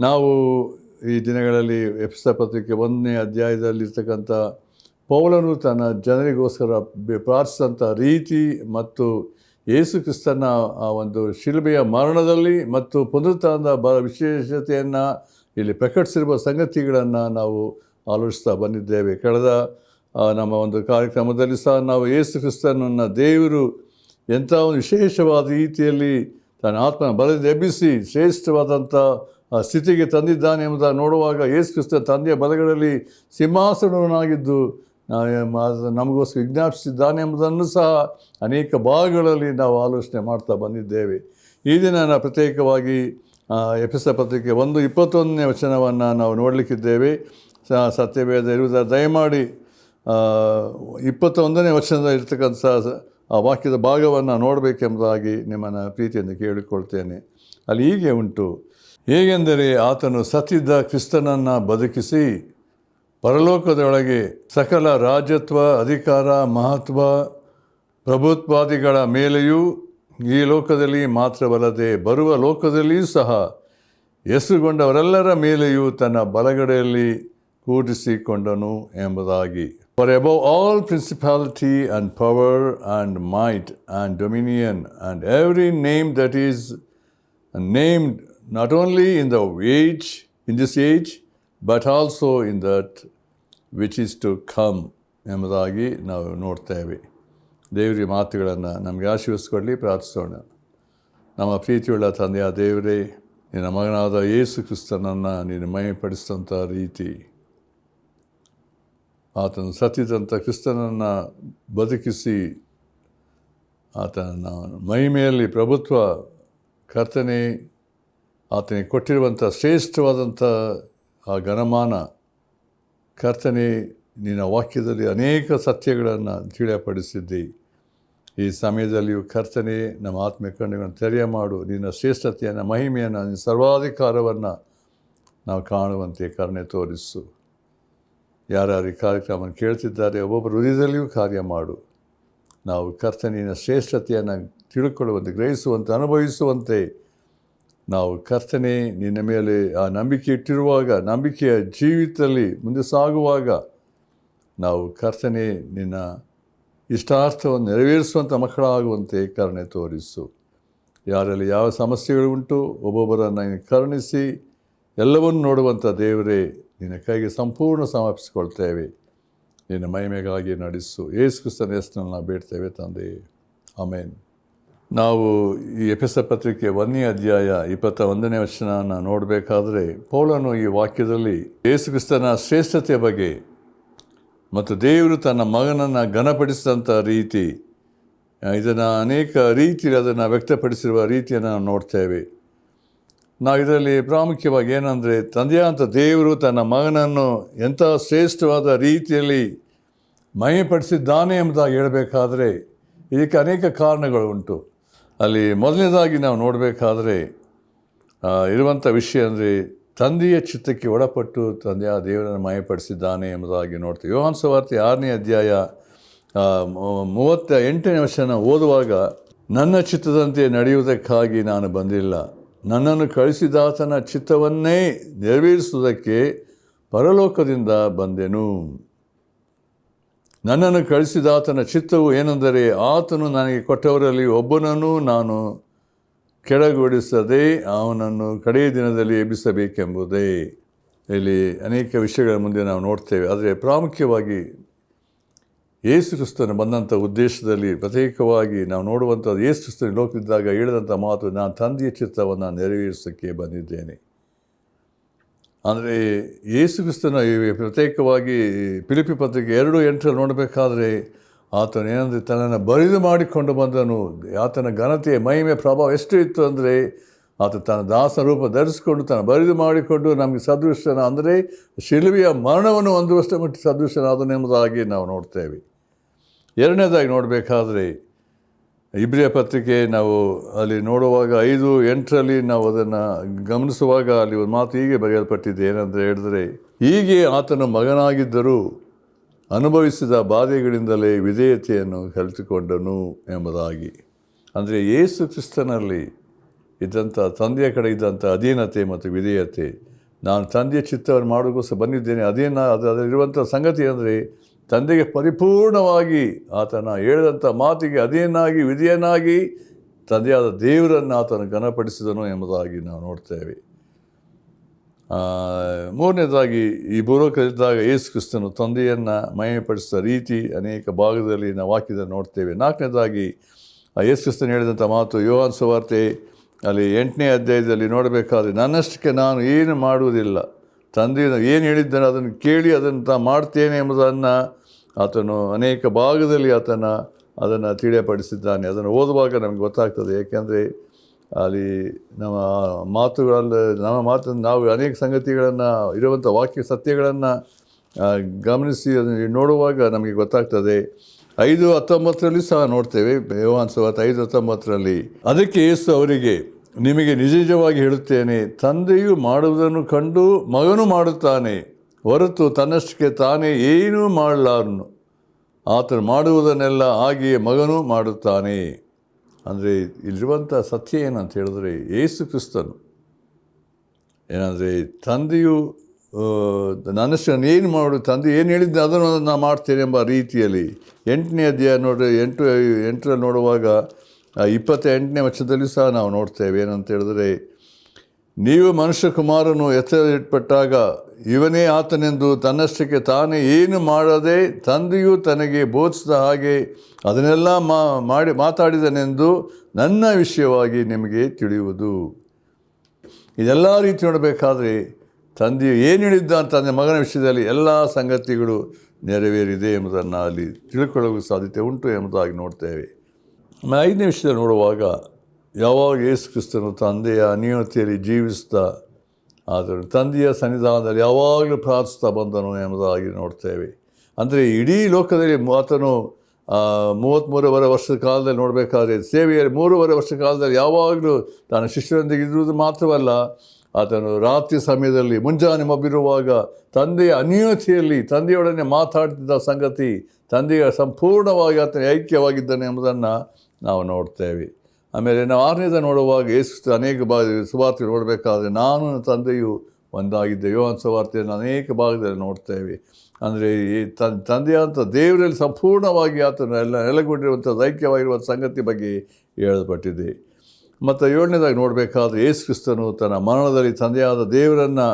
ನಾವು ಈ ದಿನಗಳಲ್ಲಿ ಎಫೆಸ ಪತ್ರಿಕೆ 1ನೇ ಅಧ್ಯಾಯದಲ್ಲಿರ್ತಕ್ಕಂಥ ಪೌಲನು ತನ್ನ ಜನರಿಗೋಸ್ಕರ ಪ್ರಾರ್ಥಿಸಿದಂಥ ರೀತಿ ಮತ್ತು ಯೇಸು ಕ್ರಿಸ್ತನ ಆ ಒಂದು ಶಿಲುಬೆಯ ಮರಣದಲ್ಲಿ ಮತ್ತು ಪುನರುತ್ಥಾನದ ವಿಶೇಷತೆಯನ್ನು ಇಲ್ಲಿ ಪ್ರಕಟಿಸಿರುವ ಸಂಗತಿಗಳನ್ನು ನಾವು ಆಲೋಚಿಸ್ತಾ ಬಂದಿದ್ದೇವೆ. ಕಳೆದ ನಮ್ಮ ಒಂದು ಕಾರ್ಯಕ್ರಮದಲ್ಲಿ ಸಹ ನಾವು ಯೇಸು ಕ್ರಿಸ್ತನನ್ನು ದೇವರು ಎಂಥ ಒಂದು ವಿಶೇಷವಾದ ರೀತಿಯಲ್ಲಿ ತನ್ನ ಆತ್ಮನ ಬಲದಿಂದ ಎಬ್ಬಿಸಿ ಶ್ರೇಷ್ಠವಾದಂಥ ಸ್ಥಿತಿಗೆ ತಂದಿದ್ದಾನೆ ಎಂಬುದನ್ನು ನೋಡುವಾಗ ಯೇಸು ಕ್ರಿಸ್ತನ ತಂದೆಯ ಬಲಗಳಲ್ಲಿ ಸಿಂಹಾಸನವನಾಗಿದ್ದು ನಮಗೋಸ್ಕರ ವಿಜ್ಞಾಪಿಸಿದ್ದಾನೆ ಎಂಬುದನ್ನು ಸಹ ಅನೇಕ ಭಾಗಗಳಲ್ಲಿ ನಾವು ಆಲೋಚನೆ ಮಾಡ್ತಾ ಬಂದಿದ್ದೇವೆ. ಈ ದಿನ ನಾವು ಪ್ರತ್ಯೇಕವಾಗಿ ಎಫೆಸ ಪತ್ರಿಕೆ 1:21ನೇ ವಚನವನ್ನು ನಾವು ನೋಡಲಿಕ್ಕಿದ್ದೇವೆ. ಸತ್ಯವೇದ ಇರುವುದರ ದಯಮಾಡಿ 21ನೇ ವಚನದಲ್ಲಿ ಇರ್ತಕ್ಕಂಥ ಆ ವಾಕ್ಯದ ಭಾಗವನ್ನು ನೋಡಬೇಕೆಂಬುದಾಗಿ ನಿಮ್ಮನ್ನು ಪ್ರೀತಿಯಿಂದ ಕೇಳಿಕೊಳ್ತೇನೆ. ಅಲ್ಲಿ ಹೀಗೆ ಉಂಟು, ಹೇಗೆಂದರೆ ಆತನು ಸತ್ತಿದ್ದ ಕ್ರಿಸ್ತನನ್ನು ಬದುಕಿಸಿ ಪರಲೋಕದೊಳಗೆ ಸಕಲ ರಾಜತ್ವ, ಅಧಿಕಾರ, ಮಹತ್ವ, ಪ್ರಭುತ್ವಾದಿಗಳ ಮೇಲೆಯೂ ಈ ಲೋಕದಲ್ಲಿ ಮಾತ್ರವಲ್ಲದೆ ಬರುವ ಲೋಕದಲ್ಲಿಯೂ ಸಹ ಹೆಸರುಗೊಂಡವರೆಲ್ಲರ ಮೇಲೆಯೂ ತನ್ನ ಬಲಗಡೆಯಲ್ಲಿ ಕೂಡಿಸಿಕೊಂಡನು ಎಂಬುದಾಗಿ. For above all principality and power and might and dominion and every name that is named, not only in this age, but also in that which is to come ಎಂಬುದಾಗಿ ನಾವು ನೋಡ್ತೇವೆ. ದೇವರ ಮಾತುಗಳನ್ನು ನಮಗೆ ಆಶೀರ್ವದಿಸಿಕೊಳ್ಳಿ, ಪ್ರಾರ್ಥಿಸೋಣ. ನಮ್ಮ ಪ್ರೀತಿಯುಳ್ಳ ತಂದೆಯ ದೇವರೇ, ನಿನ್ನ ಮಗನಾದ ಯೇಸು ಕ್ರಿಸ್ತನನ್ನು ನೀನು ಮಹಿಮೆಪಡಿಸಿದಂಥ ರೀತಿ, ಆತನು ಸತ್ತಿದಂಥ ಕ್ರಿಸ್ತನನ್ನು ಬದುಕಿಸಿ ಆತನ ಮಹಿಮೆಯಲ್ಲಿ ಪ್ರಭುತ್ವ ಕರ್ತನೆ ಆತನಿಗೆ ಕೊಟ್ಟಿರುವಂಥ ಶ್ರೇಷ್ಠವಾದಂಥ ಆ ಘನಮಾನ ಕರ್ತನೆ ನಿನ್ನ ವಾಕ್ಯದಲ್ಲಿ ಅನೇಕ ಸತ್ಯಗಳನ್ನು ತಿಳಿಯಪಡಿಸಿದ್ದಿ. ಈ ಸಮಯದಲ್ಲಿಯೂ ಕರ್ತನೆ ನಮ್ಮ ಆತ್ಮೀಯ ಕಣ್ಣುಗಳನ್ನು ತೆರೆಯ ಮಾಡು. ನಿನ್ನ ಶ್ರೇಷ್ಠತೆಯನ್ನು, ಮಹಿಮೆಯನ್ನು, ನಿನ್ನ ಸರ್ವಾಧಿಕಾರವನ್ನು ನಾವು ಕಾಣುವಂತೆ ಕರುಣೆ ತೋರಿಸು. ಯಾರ್ಯಾರು ಈ ಕಾರ್ಯಕ್ರಮವನ್ನು ಕೇಳ್ತಿದ್ದಾರೆ ಒಬ್ಬೊಬ್ಬರು ಹೃದಯದಲ್ಲಿಯೂ ಕಾರ್ಯ ಮಾಡು. ನಾವು ಕರ್ತನಿನ ಶ್ರೇಷ್ಠತೆಯನ್ನು ತಿಳ್ಕೊಳ್ಳುವಂತೆ, ಗ್ರಹಿಸುವಂತೆ, ಅನುಭವಿಸುವಂತೆ ನಾವು ಕರ್ತನೆ ನಿನ್ನ ಮೇಲೆ ಆ ನಂಬಿಕೆ ಇಟ್ಟಿರುವಾಗ, ನಂಬಿಕೆಯ ಜೀವಿತದಲ್ಲಿ ಮುಂದೆ ಸಾಗುವಾಗ ನಾವು ಕರ್ತನೆ ನಿನ್ನ ಇಷ್ಟಾರ್ಥವನ್ನು ನೆರವೇರಿಸುವಂಥ ಮಕ್ಕಳಾಗುವಂತೆ ಕರುಣೆ ತೋರಿಸು. ಯಾರಲ್ಲಿ ಯಾವ ಸಮಸ್ಯೆಗಳು ಉಂಟು ಒಬ್ಬೊಬ್ಬರನ್ನು ಕರುಣಿಸಿ ಎಲ್ಲವನ್ನೂ ನೋಡುವಂಥ ದೇವರೇ, ನಿನ್ನ ಕೈಗೆ ಸಂಪೂರ್ಣ ಸಮರ್ಪಿಸಿಕೊಳ್ತೇವೆ. ನಿನ್ನ ಮಹಿಮೆಗಾಗಿ ನಡೆಸು. ಯೇಸು ಕ್ರಿಸ್ತನ ಹೆಸರನ್ನು ನಾವು ಬೇಡ್ತೇವೆ ತಂದೆ, ಆಮೇನ್. ನಾವು ಈ ಎಫೆಸ ಪತ್ರಿಕೆ 1ನೇ ಅಧ್ಯಾಯ 21ನೇ ವಚನವನ್ನು ನೋಡಬೇಕಾದ್ರೆ ಪೌಲನು ಈ ವಾಕ್ಯದಲ್ಲಿ ಯೇಸು ಕ್ರಿಸ್ತನ ಶ್ರೇಷ್ಠತೆಯ ಬಗ್ಗೆ ಮತ್ತು ದೇವರು ತನ್ನ ಮಗನನ್ನು ಘನಪಡಿಸಿದಂಥ ರೀತಿ, ಇದನ್ನು ಅನೇಕ ರೀತಿಯಲ್ಲಿ ಅದನ್ನು ವ್ಯಕ್ತಪಡಿಸಿರುವ ರೀತಿಯನ್ನು ನಾವು ನೋಡ್ತೇವೆ. ನಾವು ಇದರಲ್ಲಿ ಪ್ರಾಮುಖ್ಯವಾಗಿ ಏನಂದರೆ, ತಂದೆಯಾದಂಥ ದೇವರು ತನ್ನ ಮಗನನ್ನು ಎಂಥ ಶ್ರೇಷ್ಠವಾದ ರೀತಿಯಲ್ಲಿ ಮಹಿಮೆಪಡಿಸಿದ್ದಾನೆ ಎಂಬುದಾಗಿ ಹೇಳಬೇಕಾದ್ರೆ ಇದಕ್ಕೆ ಅನೇಕ ಕಾರಣಗಳು ಉಂಟು. ಅಲ್ಲಿ ಮೊದಲನೇದಾಗಿ ನಾವು ನೋಡಬೇಕಾದ್ರೆ ಇರುವಂಥ ವಿಷಯ ಅಂದರೆ ತಂದೆಯ ಚಿತ್ತಕ್ಕೆ ಒಳಪಟ್ಟು ತಂದೆಯ ದೇವರನ್ನು ಮಹಿಮೆಪಡಿಸಿದ್ದಾನೆ ಎಂಬುದಾಗಿ ನೋಡ್ತೀವಿ. ಯೋಹಾನ ಸುವಾರ್ತೆ 6ನೇ ಅಧ್ಯಾಯ 38ನೇ ವಚನ ಓದುವಾಗ, ನನ್ನ ಚಿತ್ತದಂತೆ ನಡೆಯುವುದಕ್ಕಾಗಿ ನಾನು ಬಂದಿಲ್ಲ, ನನ್ನನ್ನು ಕಳಿಸಿದಾತನ ಚಿತ್ತವನ್ನೇ ನೆರವೇರಿಸುವುದಕ್ಕೆ ಪರಲೋಕದಿಂದ ಬಂದೆನು. ನನ್ನನ್ನು ಕಳಿಸಿದಾತನ ಚಿತ್ತವು ಏನೆಂದರೆ, ಆತನು ನನಗೆ ಕೊಟ್ಟವರಲ್ಲಿ ಒಬ್ಬನನ್ನು ನಾನು ಕೆಳಗೊಳಿಸದೆ ಅವನನ್ನು ಕಡೆಯ ದಿನದಲ್ಲಿ ಎಬ್ಬಿಸಬೇಕೆಂಬುದೇ. ಇಲ್ಲಿ ಅನೇಕ ವಿಷಯಗಳ ಮುಂದೆ ನಾವು ನೋಡ್ತೇವೆ. ಆದರೆ ಪ್ರಾಮುಖ್ಯವಾಗಿ ಯೇಸು ಕ್ರಿಸ್ತನು ಬಂದಂಥ ಉದ್ದೇಶದಲ್ಲಿ ಪ್ರತ್ಯೇಕವಾಗಿ ನಾವು ನೋಡುವಂಥದ್ದು, ಯೇಸು ಕ್ರಿಸ್ತನು ಲೋಕದಿದ್ದಾಗ ಹೇಳಿದಂಥ ಮಾತು, ನಾನು ತಂದೆಯ ಚಿತ್ತವನ್ನು ನೆರವೇರಿಸೋಕ್ಕೆ ಬಂದಿದ್ದೇನೆ. ಅಂದರೆ ಯೇಸು ಕ್ರಿಸ್ತನ ಪ್ರತ್ಯೇಕವಾಗಿ ಫಿಲಿಪ್ಪಿ ಪತ್ರಿಕೆ 2:8 ನೋಡಬೇಕಾದ್ರೆ ಆತನು ಏನಂದರೆ, ತನ್ನನ್ನು ಬರಿದು ಮಾಡಿಕೊಂಡು ಬಂದನು. ಆತನ ಘನತೆ, ಮಹಿಮೆ, ಪ್ರಭಾವ ಎಷ್ಟು ಇತ್ತು ಅಂದರೆ, ಆತ ತನ್ನ ದಾಸ ರೂಪ ಧರಿಸಿಕೊಂಡು ತನ್ನ ಬರಿದು ಮಾಡಿಕೊಂಡು ನಮಗೆ ಸದೃಶನ, ಅಂದರೆ ಶಿಲುಬೆಯ ಮರಣವನ್ನು ಹೊಂದುವಷ್ಟು ಮಟ್ಟಿಗೆ ಸದೃಶನಾದನು ಎಂಬುದಾಗಿ ನಾವು ನೋಡ್ತೇವೆ. ಎರಡನೇದಾಗಿ ನೋಡಬೇಕಾದ್ರೆ ಇಬ್ರಿಯ ಪತ್ರಿಕೆ ನಾವು ಅಲ್ಲಿ ನೋಡುವಾಗ 5:8 ನಾವು ಅದನ್ನು ಗಮನಿಸುವಾಗ ಅಲ್ಲಿ ಒಂದು ಮಾತು ಹೀಗೆ ಬರೆಯಲ್ಪಟ್ಟಿದೆ. ಏನಂದರೆ ಹೇಳಿದರೆ, ಹೀಗೆ ಆತನು ಮಗನಾಗಿದ್ದರೂ ಅನುಭವಿಸಿದ ಬಾಧೆಗಳಿಂದಲೇ ವಿಧೇಯತೆಯನ್ನು ಕಲಿತುಕೊಂಡನು ಎಂಬುದಾಗಿ. ಅಂದರೆ ಯೇಸು ಕ್ರಿಸ್ತನಲ್ಲಿ ಇದ್ದಂಥ ತಂದೆಯ ಕಡೆ ಇದ್ದಂಥ ಅಧೀನತೆ ಮತ್ತು ವಿಧೇಯತೆ, ನಾನು ತಂದೆಯ ಚಿತ್ತವನ್ನು ಮಾಡೋಕ್ಕೋಸ್ಕರ ಬಂದಿದ್ದೇನೆ, ಅದರಲ್ಲಿರುವಂಥ ಸಂಗತಿ ಅಂದರೆ ತಂದೆಗೆ ಪರಿಪೂರ್ಣವಾಗಿ ಆತನ ಹೇಳಿದಂಥ ಮಾತಿಗೆ ಅಧೀನಾಗಿ ವಿಧೇಯನಾಗಿ ತಂದೆಯಾದ ದೇವರನ್ನು ಆತನು ಘನಪಡಿಸಿದನು ಎಂಬುದಾಗಿ ನಾವು ನೋಡ್ತೇವೆ. ಮೂರನೇದಾಗಿ ಈ ಭೂಲೋಕದಲ್ಲಿದ್ದಾಗ ಯೇಸು ಕ್ರಿಸ್ತನು ತಂದೆಯನ್ನು ಮಹಿಮೆಪಡಿಸಿದ ರೀತಿ ಅನೇಕ ಭಾಗದಲ್ಲಿ ನಾವು ವಾಕ್ಯದಲ್ಲಿ ನೋಡ್ತೇವೆ. ನಾಲ್ಕನೇದಾಗಿ ಯೇಸು ಕ್ರಿಸ್ತನು ಹೇಳಿದಂಥ ಮಾತು ಯೋಹಾನ ಸುವಾರ್ತೆ ಅಲ್ಲಿ 8ನೇ ಅಧ್ಯಾಯದಲ್ಲಿ ನೋಡಬೇಕಾದ್ರೆ, ನನ್ನಷ್ಟಕ್ಕೆ ನಾನು ಏನು ಮಾಡುವುದಿಲ್ಲ, ತಂದೆ ಏನು ಹೇಳಿದ್ದಾನೆ ಅದನ್ನು ಕೇಳಿ ಅದನ್ನು ಮಾಡ್ತೇನೆ ಎಂಬುದನ್ನು ಆತನು ಅನೇಕ ಭಾಗದಲ್ಲಿ ಅದನ್ನು ತಿಳಿಯಪಡಿಸಿದ್ದಾನೆ. ಅದನ್ನು ಓದುವಾಗ ನಮಗೆ ಗೊತ್ತಾಗ್ತದೆ. ಏಕೆಂದರೆ ಅಲ್ಲಿ ನಮ್ಮ ಮಾತನ್ನು ನಾವು ಅನೇಕ ಸಂಗತಿಗಳನ್ನು ಇರುವಂಥ ವಾಕ್ಯ ಸತ್ಯಗಳನ್ನು ಗಮನಿಸಿ ಅದನ್ನು ನೋಡುವಾಗ ನಮಗೆ ಗೊತ್ತಾಗ್ತದೆ. 5:19 ಸಹ ನೋಡ್ತೇವೆ. ಯೋಹಾನ ಸುವಾರ್ತೆ 5:19, ಅದಕ್ಕೆ ಯೇಸು ಅವರಿಗೆ, ನಿಮಗೆ ನಿಜ ನಿಜವಾಗಿ ಹೇಳುತ್ತೇನೆ, ತಂದೆಯು ಮಾಡುವುದನ್ನು ಕಂಡು ಮಗನು ಮಾಡುತ್ತಾನೆ, ಹೊರತು ತನ್ನಷ್ಟಕ್ಕೆ ತಾನೇ ಏನೂ ಮಾಡಲಾರನು. ಆತನು ಮಾಡುವುದನ್ನೆಲ್ಲ ಹಾಗೆಯೇ ಮಗನು ಮಾಡುತ್ತಾನೆ. ಅಂದರೆ ಇಲ್ಲಿರುವಂಥ ಸತ್ಯ ಏನಂತ ಹೇಳಿದ್ರೆ, ಯೇಸು ಕ್ರಿಸ್ತನು ಏನಂದರೆ ತಂದೆಯು ನನ್ನಷ್ಟು ಏನು ಮಾಡು, ತಂದೆ ಏನು ಹೇಳಿದ್ದೆ ಅದನ್ನು ನಾನು ಮಾಡ್ತೇನೆ ಎಂಬ ರೀತಿಯಲ್ಲಿ 8ನೇ ಅಧ್ಯಾಯ ನೋಡ್ರಿ 8ರಲ್ಲಿ ನೋಡುವಾಗ 28ನೇ ವಚನದಲ್ಲಿ ಸಹ ನಾವು ನೋಡ್ತೇವೆ. ಏನಂತ ಹೇಳಿದ್ರೆ, ನೀವು ಮನುಷ್ಯ ಕುಮಾರನು ಎತ್ತರಪಟ್ಟಾಗ ಇವನೇ ಆತನೆಂದು ತನ್ನಷ್ಟಕ್ಕೆ ತಾನೇ ಏನು ಮಾಡದೆ ತಂದೆಯು ತನಗೆ ಬೋಧಿಸಿದ ಹಾಗೆ ಅದನ್ನೆಲ್ಲ ಮಾತಾಡಿದನೆಂದು ನನ್ನ ವಿಷಯವಾಗಿ ನಿಮಗೆ ತಿಳಿಯುವುದು. ಇದೆಲ್ಲ ರೀತಿ ನೋಡಬೇಕಾದ್ರೆ ತಂದೆಯು ಏನು ಹೇಳಿದ್ದಾನೆ ತಂದೆ ಮಗನ ವಿಷಯದಲ್ಲಿ ಎಲ್ಲ ಸಂಗತಿಗಳು ನೆರವೇರಿದೆ ಎಂಬುದನ್ನು ಅಲ್ಲಿ ತಿಳ್ಕೊಳ್ಳೋಕೆ ಸಾಧ್ಯತೆ ಉಂಟು ಎಂಬುದಾಗಿ ನೋಡ್ತೇವೆ. 5ನೇ ವಿಷಯದಲ್ಲಿ ನೋಡುವಾಗ, ಯಾವಾಗ ಯೇಸು ಕ್ರಿಸ್ತನು ತಂದೆಯ ಅನ್ಯೋನ್ಯತೆಯಲ್ಲಿ ಜೀವಿಸ್ತಾ ಆದರೆ ತಂದೆಯ ಸನ್ನಿಧಾನದಲ್ಲಿ ಯಾವಾಗಲೂ ಪ್ರಾರ್ಥಿಸ್ತಾ ಬಂದನು ಎಂಬುದಾಗಿ ನೋಡ್ತೇವೆ. ಅಂದರೆ ಇಡೀ ಲೋಕದಲ್ಲಿ ಆತನು 33 ವರ್ಷದ ಕಾಲದಲ್ಲಿ ನೋಡಬೇಕಾದ್ರೆ ಸೇವೆಯಲ್ಲಿ 3.5 ವರ್ಷ ಕಾಲದಲ್ಲಿ ಯಾವಾಗಲೂ ತನ್ನ ಶಿಷ್ಯರೊಂದಿಗೆ ಇರುವುದು ಮಾತ್ರವಲ್ಲ, ಆತನು ರಾತ್ರಿ ಸಮಯದಲ್ಲಿ ಮುಂಜಾನೆ ಮಬ್ಬಿರುವಾಗ ತಂದೆಯ ಅನ್ಯೋನ್ಯತೆಯಲ್ಲಿ ತಂದೆಯೊಡನೆ ಮಾತಾಡ್ತಿದ್ದ ಸಂಗತಿ, ತಂದೆಯ ಸಂಪೂರ್ಣವಾಗಿ ಆತನ ಐಕ್ಯವಾಗಿದ್ದಾನೆ ಎಂಬುದನ್ನು ನಾವು ನೋಡ್ತೇವೆ. ಆಮೇಲೆ ನಾವು 6ನೇದ ನೋಡುವಾಗ ಯೇಸು ಅನೇಕ ಸುವಾರ್ತೆ ನೋಡಬೇಕಾದ್ರೆ ನಾನು ತಂದೆಯು ಒಂದಾಗಿದ್ದೆ. ಯೋಹಾನ ಸುವಾರ್ತೆಯನ್ನು ಅನೇಕ ಭಾಗದಲ್ಲಿ ನೋಡ್ತೇವೆ. ಅಂದರೆ ಈ ತಂದೆಯಂಥ ದೇವರಲ್ಲಿ ಸಂಪೂರ್ಣವಾಗಿ ಆತನ ನೆಲೆಗೊಂಡಿರುವಂಥ ಐಕ್ಯವಾಗಿರುವಂಥ ಸಂಗತಿ ಬಗ್ಗೆ ಹೇಳಲ್ಪಟ್ಟಿದೆ. ಮತ್ತು 7ನೇದಾಗಿ ನೋಡಬೇಕಾದ್ರೆ ಯೇಸು ಕ್ರಿಸ್ತನು ತನ್ನ ಮರಣದಲ್ಲಿ ತಂದೆಯಾದ ದೇವರನ್ನು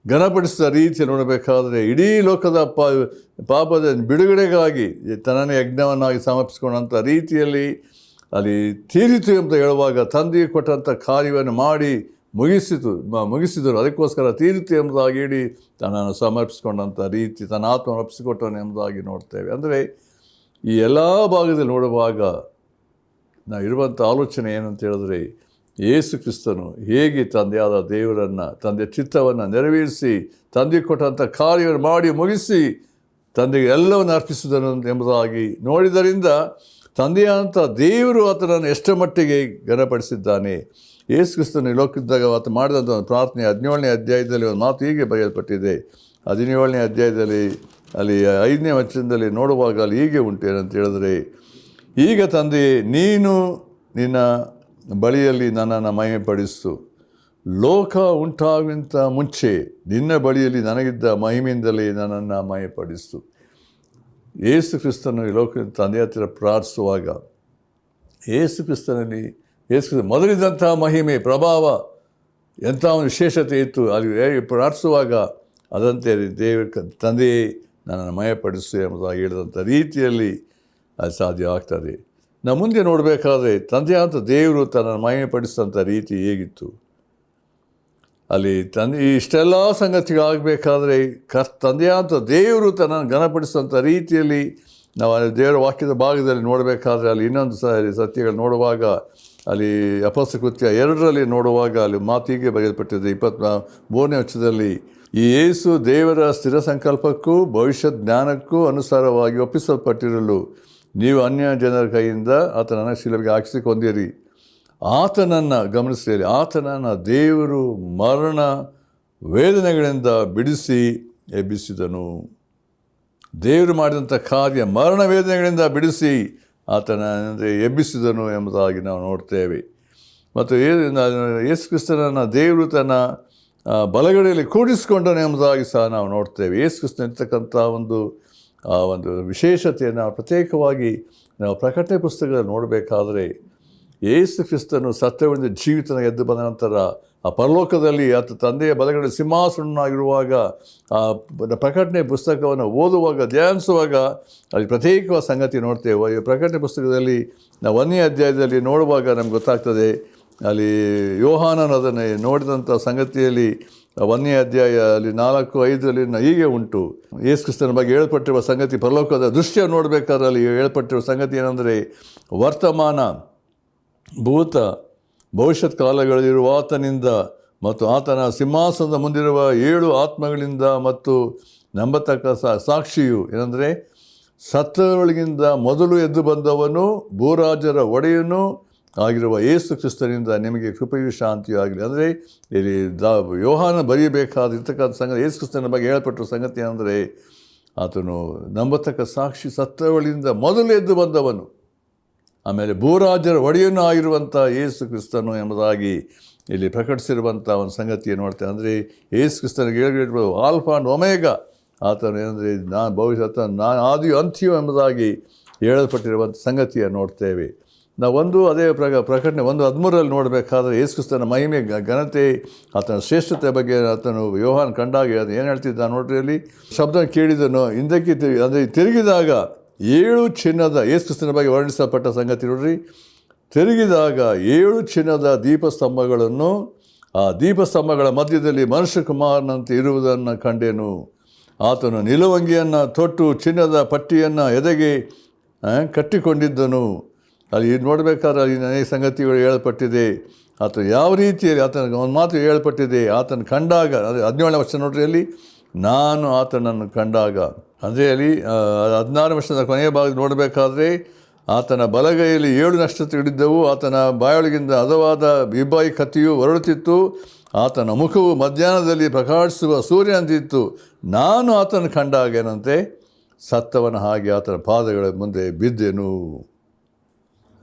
ಘನಪಡಿಸಿದ ರೀತಿ ನೋಡಬೇಕಾದ್ರೆ ಇಡೀ ಲೋಕದ ಪಾಪದ ಬಿಡುಗಡೆಗಾಗಿ ತನ್ನನ್ನೇ ಯಜ್ಞವನ್ನಾಗಿ ಸಮರ್ಪಿಸಿಕೊಂಡಂಥ ರೀತಿಯಲ್ಲಿ ಅಲ್ಲಿ ತೀರಿತು ಅಂತ ಹೇಳುವಾಗ ತಂದೆಗೆ ಕೊಟ್ಟಂಥ ಕಾರ್ಯವನ್ನು ಮಾಡಿ ಮುಗಿಸಿದರು. ಅದಕ್ಕೋಸ್ಕರ ತೀರಿತು ಎಂಬುದಾಗಿ ಹೇಳಿ ತನ್ನನ್ನು ಸಮರ್ಪಿಸಿಕೊಂಡಂಥ ರೀತಿ, ತನ್ನ ಆತ್ಮವನ್ನು ಅರ್ಪಿಸಿಕೊಟ್ಟನು ಎಂಬುದಾಗಿ ನೋಡ್ತೇವೆ. ಅಂದರೆ ಈ ಎಲ್ಲ ಭಾಗದಲ್ಲಿ ನೋಡುವಾಗ ನಾವು ಇರುವಂಥ ಆಲೋಚನೆ ಏನಂತ ಹೇಳಿದ್ರೆ, ಯೇಸು ಕ್ರಿಸ್ತನು ಹೇಗೆ ತಂದೆಯಾದ ದೇವರನ್ನು ತಂದೆಯ ಚಿತ್ತವನ್ನು ನೆರವೇರಿಸಿ ತಂದೆಗೆ ಕೊಟ್ಟಂಥ ಕಾರ್ಯವನ್ನು ಮಾಡಿ ಮುಗಿಸಿ ತಂದೆಗೆ ಎಲ್ಲವನ್ನು ಅರ್ಪಿಸಿದನು ಎಂಬುದಾಗಿ ನೋಡಿದ್ದರಿಂದ ತಂದೆಯಾದಂಥ ದೇವರು ಆತನನ್ನು ಎಷ್ಟರ ಮಟ್ಟಿಗೆ ಘನಪಡಿಸಿದ್ದಾನೆ. ಯೇಸು ಕ್ರಿಸ್ತನು ಲೋಕದಾಗ ಆತ ಮಾಡಿದಂಥ ಒಂದು ಪ್ರಾರ್ಥನೆ 17ನೇ ಅಧ್ಯಾಯದಲ್ಲಿ ಒಂದು ಮಾತು ಹೀಗೆ ಬರೆಯಲ್ಪಟ್ಟಿದೆ. 17ನೇ ಅಧ್ಯಾಯದಲ್ಲಿ ಅಲ್ಲಿ 5ನೇ ವಚನದಲ್ಲಿ ನೋಡುವಾಗ ಅಲ್ಲಿ ಹೀಗೆ ಉಂಟು. ಏನಂತ ಹೇಳಿದ್ರೆ, ಈಗ ತಂದೆಯೇ, ನೀನು ನಿನ್ನ ಬಳಿಯಲ್ಲಿ ನನ್ನನ್ನು ಮಹಿಮೆಪಡಿಸು. ಲೋಕ ಉಂಟಾಗುವಂಥ ಮುಂಚೆ ನಿನ್ನ ಬಳಿಯಲ್ಲಿ ನನಗಿದ್ದ ಮಹಿಮೆಯಿಂದಲೇ ನನ್ನನ್ನು ಮಹಿಮೆಪಡಿಸು. ಯೇಸು ಕ್ರಿಸ್ತನು ಈ ಲೋಕದ ತಂದೆಯ ಹತ್ತಿರ ಪ್ರಾರ್ಥಿಸುವಾಗ ಯೇಸು ಕ್ರಿಸ್ತನಲ್ಲಿ ಮೊದಲಿದ್ದಂಥ ಮಹಿಮೆ ಪ್ರಭಾವ ಎಂಥ ಒಂದು ವಿಶೇಷತೆ ಇತ್ತು. ಅಲ್ಲಿ ಪ್ರಾರ್ಥಿಸುವಾಗ ಅದಂತೆ ದೇವ ತಂದೆಯೇ ನನ್ನನ್ನು ಮಹಿಮೆಪಡಿಸು ಎಂಬುದಾಗಿ ಹೇಳಿದಂಥ ರೀತಿಯಲ್ಲಿ ಅದು ಸಾಧ್ಯ ಆಗ್ತದೆ. ನಾವು ಮುಂದೆ ನೋಡಬೇಕಾದ್ರೆ ತಂದೆಯಾದಂಥ ದೇವರು ತನ್ನನ್ನು ಮಹಿಮೆಪಡಿಸಿದಂಥ ರೀತಿ ಹೇಗಿತ್ತು. ಅಲ್ಲಿ ಇಷ್ಟೆಲ್ಲ ಸಂಗತಿಗಳಾಗಬೇಕಾದ್ರೆ ತಂದೆಯಾದಂಥ ದೇವರು ತನ್ನನ್ನು ಘನಪಡಿಸಿದಂಥ ರೀತಿಯಲ್ಲಿ ನಾವು ದೇವರ ವಾಕ್ಯದ ಭಾಗದಲ್ಲಿ ನೋಡಬೇಕಾದ್ರೆ ಅಲ್ಲಿ ಇನ್ನೊಂದು ಸತ್ಯಗಳು ನೋಡುವಾಗ ಅಲ್ಲಿ ಅಪೊಸ್ತಲ ಕೃತ್ಯ 2ರಲ್ಲಿ ನೋಡುವಾಗ ಅಲ್ಲಿ ಮಾತು ಹೀಗೆ ಬರೆಯಲ್ಪಟ್ಟಿದೆ 23ನೇ ವಚನದಲ್ಲಿ, ಈ ಯೇಸು ದೇವರ ಸ್ಥಿರ ಸಂಕಲ್ಪಕ್ಕೂ ಭವಿಷ್ಯ ಜ್ಞಾನಕ್ಕೂ ಅನುಸಾರವಾಗಿ ಒಪ್ಪಿಸಲ್ಪಟ್ಟಿರಲು ನೀವು ಅನ್ಯ ಜನರ ಕೈಯಿಂದ ಆತನನ್ನು ಶಿಲುಬೆಗೆ ಹಾಕಿಸಿಕೊಂಡಿರಿ. ಆತನನ್ನು ಗಮನಿಸಿರಿ, ಆತನನ್ನು ದೇವರು ಮರಣ ವೇದನೆಗಳಿಂದ ಬಿಡಿಸಿ ಎಬ್ಬಿಸಿದನು. ದೇವರು ಮಾಡಿದಂಥ ಕಾರ್ಯ ಮರಣ ವೇದನೆಗಳಿಂದ ಬಿಡಿಸಿ ಆತನ ಎಬ್ಬಿಸಿದನು ಎಂಬುದಾಗಿ ನಾವು ನೋಡ್ತೇವೆ. ಮತ್ತು ಯೇಸು ಕ್ರಿಸ್ತನನ್ನು ದೇವರು ತನ್ನ ಬಲಗಡೆಯಲ್ಲಿ ಕೂಡಿಸಿಕೊಂಡನು ಎಂಬುದಾಗಿ ಸಹ ನಾವು ನೋಡ್ತೇವೆ. ಯೇಸು ಕ್ರಿಸ್ತನ ಇರ್ತಕ್ಕಂಥ ಒಂದು ವಿಶೇಷತೆಯನ್ನು ಪ್ರತ್ಯೇಕವಾಗಿ ನಾವು ಪ್ರಕಟಣೆ ಪುಸ್ತಕದಲ್ಲಿ ನೋಡಬೇಕಾದರೆ, ಯೇಸು ಕ್ರಿಸ್ತನು ಸತ್ಯವಿಂದ ಜೀವಿತನ ಎದ್ದು ಬಂದ ನಂತರ ಆ ಪರಲೋಕದಲ್ಲಿ ಆತ ತಂದೆಯ ಬಲಗಡೆ ಸಿಂಹಾಸನನಾಗಿರುವಾಗ ಆ ಪ್ರಕಟಣೆ ಪುಸ್ತಕವನ್ನು ಓದುವಾಗ, ಧ್ಯಾನಿಸುವಾಗ ಅಲ್ಲಿ ಪ್ರತ್ಯೇಕವಾದ ಸಂಗತಿ ನೋಡ್ತೇವೆ. ಈ ಪ್ರಕಟಣೆ ಪುಸ್ತಕದಲ್ಲಿ ನಾವು 1ನೇ ಅಧ್ಯಾಯದಲ್ಲಿ ನೋಡುವಾಗ ನಮ್ಗೆ ಗೊತ್ತಾಗ್ತದೆ, ಅಲ್ಲಿ ಯೋಹಾನನು ಅದನ್ನು ನೋಡಿದಂಥ ಸಂಗತಿಯಲ್ಲಿ 1ನೇ ಅಧ್ಯಾಯ ಅಲ್ಲಿ 4-5 ಹೀಗೆ ಉಂಟು. ಯೇಸು ಕ್ರಿಸ್ತನ ಬಗ್ಗೆ ಹೇಳ್ಪಟ್ಟಿರುವ ಸಂಗತಿ, ಪರಲೋಕದ ದೃಶ್ಯ ನೋಡಬೇಕಾದ್ರೆ ಅಲ್ಲಿ ಹೇಳ್ಪಟ್ಟಿರುವ ಸಂಗತಿ ಏನಂದರೆ, ವರ್ತಮಾನ, ಭೂತ, ಭವಿಷ್ಯತ್ ಕಾಲಗಳಲ್ಲಿರುವ ಆತನಿಂದ ಮತ್ತು ಆತನ ಸಿಂಹಾಸನದ ಮುಂದಿರುವ 7 ಆತ್ಮಗಳಿಂದ ಮತ್ತು ನಂಬತಕ್ಕ ಸಾಕ್ಷಿಯು ಏನಂದರೆ, ಸತ್ತವರೊಳಗಿಂದ ಮೊದಲು ಎದ್ದು ಬಂದವನು, ಭೂರಾಜರ ಒಡೆಯನು ಆಗಿರುವ ಯೇಸು ಕ್ರಿಸ್ತನಿಂದ ನಿಮಗೆ ಕೃಪೆಯು ಶಾಂತಿಯೂ ಆಗಲಿ. ಅಂದರೆ ಇಲ್ಲಿ ಯೋಹಾನ ಬರೀಬೇಕಾದಿರ್ತಕ್ಕಂಥ ಸಂಗತಿ, ಯೇಸು ಕ್ರಿಸ್ತನ ಬಗ್ಗೆ ಹೇಳಲ್ಪಟ್ಟಿರುವ ಸಂಗತಿ ಅಂದರೆ, ಆತನು ನಂಬತಕ್ಕ ಸಾಕ್ಷಿ, ಸತ್ತವಳಿಂದ ಮೊದಲು ಎದ್ದು ಬಂದವನು, ಆಮೇಲೆ ಭೂರಾಜರ ಒಡೆಯನು ಆಗಿರುವಂಥ ಯೇಸು ಕ್ರಿಸ್ತನು ಎಂಬುದಾಗಿ ಇಲ್ಲಿ ಪ್ರಕಟಿಸಿರುವಂಥ ಒಂದು ಸಂಗತಿಯನ್ನು ನೋಡ್ತೇವೆ. ಅಂದರೆ ಯೇಸು ಕ್ರಿಸ್ತನಿಗೆ ಹೇಳಿರುವ ಆಲ್ಫಾ ಅಂಡ್ ಒಮೇಗಾ, ಆತನು ಏನಂದರೆ ನಾನು ಭವಿಷ್ಯತ್, ನಾನು ಆದಿಯು ಅಂತ್ಯು ಎಂಬುದಾಗಿ ಹೇಳಲ್ಪಟ್ಟಿರುವಂಥ ಸಂಗತಿಯನ್ನು ನೋಡ್ತೇವೆ. ನಾವು ಅದೇ ಪ್ರಕಟಣೆ 1:13 ನೋಡಬೇಕಾದ್ರೆ ಯೇಸು ಕ್ರಿಸ್ತನ ಮಹಿಮೆ, ಘನತೆ, ಆತನ ಶ್ರೇಷ್ಠತೆ ಬಗ್ಗೆ ಆತನು ಯೋಹಾನ ಕಂಡಾಗ ಏನು ಹೇಳ್ತಿದ್ದ ನೋಡ್ರಿ, ಅಲ್ಲಿ ಶಬ್ದ ಕೇಳಿದನು, ಹಿಂದಕ್ಕೆ ಅಂದರೆ ತಿರುಗಿದಾಗ 7 ಚಿನ್ನದ, ಯೇಸು ಕ್ರಿಸ್ತನ ಬಗ್ಗೆ ವರ್ಣಿಸಲ್ಪಟ್ಟ ಸಂಗತಿ ನೋಡ್ರಿ, ತಿರುಗಿದಾಗ 7 ಚಿನ್ನದ ದೀಪಸ್ತಂಭಗಳನ್ನು, ಆ ದೀಪಸ್ತಂಭಗಳ ಮಧ್ಯದಲ್ಲಿ ಮನುಷ್ಯಕುಮಾರನಂತೆ ಇರುವುದನ್ನು ಕಂಡೆನು. ಆತನು ನಿಲುವಂಗಿಯನ್ನು ತೊಟ್ಟು ಚಿನ್ನದ ಪಟ್ಟಿಯನ್ನು ಎದೆಗೆ ಕಟ್ಟಿಕೊಂಡಿದ್ದನು. ಅಲ್ಲಿ ನೋಡಬೇಕಾದ್ರೆ ಅಲ್ಲಿ ಅನೇಕ ಸಂಗತಿಗಳು ಹೇಳಲ್ಪಟ್ಟಿದೆ. ಆತ ಯಾವ ರೀತಿಯಲ್ಲಿ ಆತನಿಗೆ ಒಂದು ಮಾತು ಹೇಳಲ್ಪಟ್ಟಿದೆ, ಆತನ ಕಂಡಾಗ, ಅದೇ 17ನೇ ವರ್ಷ ನೋಡ್ರಿ, ಅಲ್ಲಿ ನಾನು ಆತನನ್ನು ಕಂಡಾಗ, ಅಂದರೆ ಅಲ್ಲಿ 16ನೇ ವರ್ಷದ ಕೊನೆಯ ಭಾಗ ನೋಡಬೇಕಾದ್ರೆ ಆತನ ಬಲಗೈಯಲ್ಲಿ 7 ನಕ್ಷತ್ರಗಳಿದ್ದವು, ಆತನ ಬಾಯೊಳಗಿಂದ ಹದವಾದ ಇಬ್ಬಾಯಿ ಕತ್ತಿಯು ಹೊರಡುತ್ತಿತ್ತು, ಆತನ ಮುಖವು ಮಧ್ಯಾಹ್ನದಲ್ಲಿ ಪ್ರಕಾಶಿಸುವ ಸೂರ್ಯನಂತಿತ್ತು. ನಾನು ಆತನ ಕಂಡಾಗ ಏನಂತೆ, ಸತ್ತವನ ಹಾಗೆ ಆತನ ಪಾದಗಳ ಮುಂದೆ ಬಿದ್ದೆನು.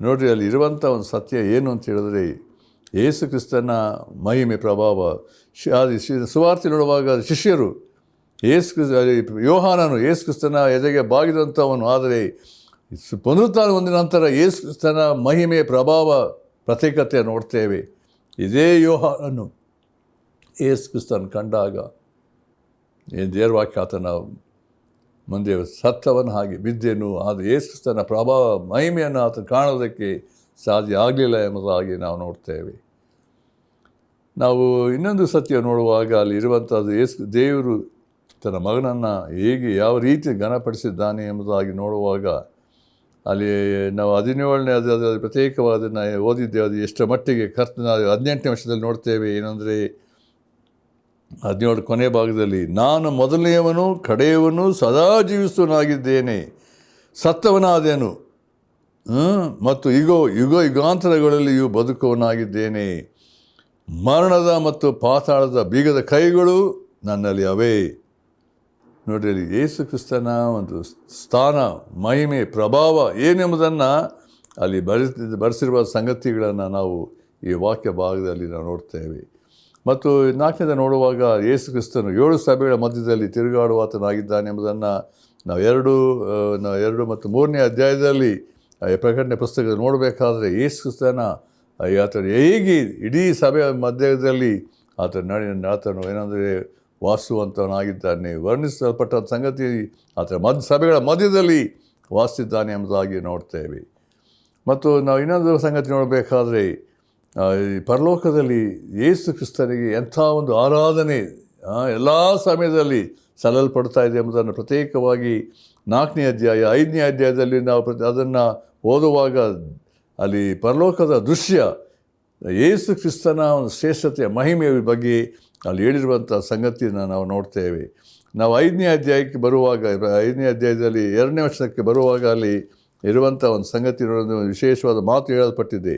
ನೋಡ್ರಿ, ಅಲ್ಲಿ ಇರುವಂಥ ಒಂದು ಸತ್ಯ ಏನು ಅಂತ ಹೇಳಿದ್ರೆ, ಯೇಸು ಕ್ರಿಸ್ತನ ಮಹಿಮೆ ಪ್ರಭಾವ. ಸುವಾರ್ತೆ ನೋಡುವಾಗ ಶಿಷ್ಯರು ಯೋಹಾನನು ಯೇಸು ಕ್ರಿಸ್ತನ ಎದೆಗೆ ಬಾಗಿದಂಥವನು, ಆದರೆ ಪುನರುತ್ಥಾನ ಹೊಂದಿದ ನಂತರ ಯೇಸು ಕ್ರಿಸ್ತನ ಮಹಿಮೆ ಪ್ರಭಾವ ಪ್ರತ್ಯೇಕತೆ ನೋಡ್ತೇವೆ. ಇದೇ ಯೋಹಾನನು ಯೇಸು ಕ್ರಿಸ್ತನ ಕಂಡಾಗ ದೇವರ ವಾಕ್ಯ ಆತನ ಮುಂದೆ ಸತ್ತವನ ಹಾಗೆ ಬಿದ್ದೆನು. ಅದು ಯೇಸು ಕ್ರಿಸ್ತನ ಪ್ರಭಾವ ಮಹಿಮೆಯನ್ನು ಆತ ಕಾಣೋದಕ್ಕೆ ಸಾಧ್ಯ ಆಗಲಿಲ್ಲ ಎಂಬುದಾಗಿ ನಾವು ನೋಡ್ತೇವೆ. ನಾವು ಇನ್ನೊಂದು ಸತ್ಯ ನೋಡುವಾಗ ಅಲ್ಲಿ ಇರುವಂಥದ್ದು, ದೇವರು ತನ್ನ ಮಗನನ್ನು ಹೇಗೆ ಯಾವ ರೀತಿ ಘನಪಡಿಸಿದ್ದಾನೆ ಎಂಬುದಾಗಿ ನೋಡುವಾಗ, ಅಲ್ಲಿ ನಾವು 17ನೇ ಅದು ಪ್ರತ್ಯೇಕವಾದನ್ನು ಓದಿದ್ದೇವೆ. ಅದು ಎಷ್ಟರ ಮಟ್ಟಿಗೆ ಕರ್ತನ 18ನೇ ವರ್ಷದಲ್ಲಿ ನೋಡ್ತೇವೆ. ಏನಂದರೆ 17 ಕೊನೆ ಭಾಗದಲ್ಲಿ, ನಾನು ಮೊದಲನೆಯವನು ಕಡೆಯವನು ಸದಾ ಜೀವಿಸುವನಾಗಿದ್ದೇನೆ, ಸತ್ತವನಾದೆನು ಮತ್ತು ಯುಗಾಂತರಗಳಲ್ಲಿಯೂ ಬದುಕುವನಾಗಿದ್ದೇನೆ, ಮರಣದ ಮತ್ತು ಪಾತಾಳದ ಬೀಗದ ಕೈಗಳು ನನ್ನಲ್ಲಿ ಅವೇ. ನೋಡಿರಿ, ಯೇಸು ಕ್ರಿಸ್ತನ ಒಂದು ಸ್ಥಾನ, ಮಹಿಮೆ, ಪ್ರಭಾವ ಏನೆಂಬುದನ್ನು ಅಲ್ಲಿ ಬರೆಸಿರುವ ಸಂಗತಿಗಳನ್ನು ನಾವು ಈ ವಾಕ್ಯ ಭಾಗದಲ್ಲಿ ನಾವು ನೋಡ್ತೇವೆ. ಮತ್ತು 4ನೇದ ನೋಡುವಾಗ ಯೇಸು ಕ್ರಿಸ್ತನು 7 ಸಭೆಗಳ ಮಧ್ಯದಲ್ಲಿ ತಿರುಗಾಡುವಾತನಾಗಿದ್ದಾನೆ ಎಂಬುದನ್ನು ನಾವು 2 ಮತ್ತು 3ನೇ ಅಧ್ಯಾಯದಲ್ಲಿ ಪ್ರಕಟಣೆ ಪುಸ್ತಕದಲ್ಲಿ ನೋಡಬೇಕಾದ್ರೆ, ಯೇಸು ಕ್ರಿಸ್ತನ ಆತನು ಹೇಗೆ ಇಡೀ ಸಭೆಯ ಮಧ್ಯದಲ್ಲಿ ಆತನು ಏನಂದರೆ ವಾಸುವಂತವನಾಗಿದ್ದಾನೆ, ವರ್ಣಿಸಲ್ಪಟ್ಟ ಸಂಗತಿ ಆತನ ಸಭೆಗಳ ಮಧ್ಯದಲ್ಲಿ ವಾಸಿಸಿದ್ದಾನೆ ಎಂಬುದಾಗಿ ನೋಡ್ತೇವೆ. ಮತ್ತು ನಾವು ಇನ್ನೊಂದು ಸಂಗತಿ ನೋಡಬೇಕಾದ್ರೆ, ಪರಲೋಕದಲ್ಲಿ ಯೇಸು ಕ್ರಿಸ್ತನಿಗೆ ಎಂಥ ಒಂದು ಆರಾಧನೆ ಎಲ್ಲ ಸಮಯದಲ್ಲಿ ಸಲ್ಲಲ್ಪಡ್ತಾ ಇದೆ ಎಂಬುದನ್ನು ಪ್ರತ್ಯೇಕವಾಗಿ 4ನೇ ಅಧ್ಯಾಯ 5ನೇ ಅಧ್ಯಾಯದಲ್ಲಿ ನಾವು ಅದನ್ನು ಓದುವಾಗ ಅಲ್ಲಿ ಪರಲೋಕದ ದೃಶ್ಯ, ಯೇಸು ಕ್ರಿಸ್ತನ ಒಂದು ಶ್ರೇಷ್ಠತೆಯ ಮಹಿಮೆಯ ಬಗ್ಗೆ ಅಲ್ಲಿ ಹೇಳಿರುವಂಥ ಸಂಗತಿಯನ್ನು ನಾವು ನೋಡ್ತೇವೆ. ನಾವು 5ನೇ ಅಧ್ಯಾಯಕ್ಕೆ ಬರುವಾಗ, 5ನೇ ಅಧ್ಯಾಯದಲ್ಲಿ 2ನೇ ವರ್ಷಕ್ಕೆ ಬರುವಾಗ ಅಲ್ಲಿ ಇರುವಂಥ ಒಂದು ಸಂಗತಿ ವಿಶೇಷವಾದ ಮಾತು ಹೇಳಲ್ಪಟ್ಟಿದೆ.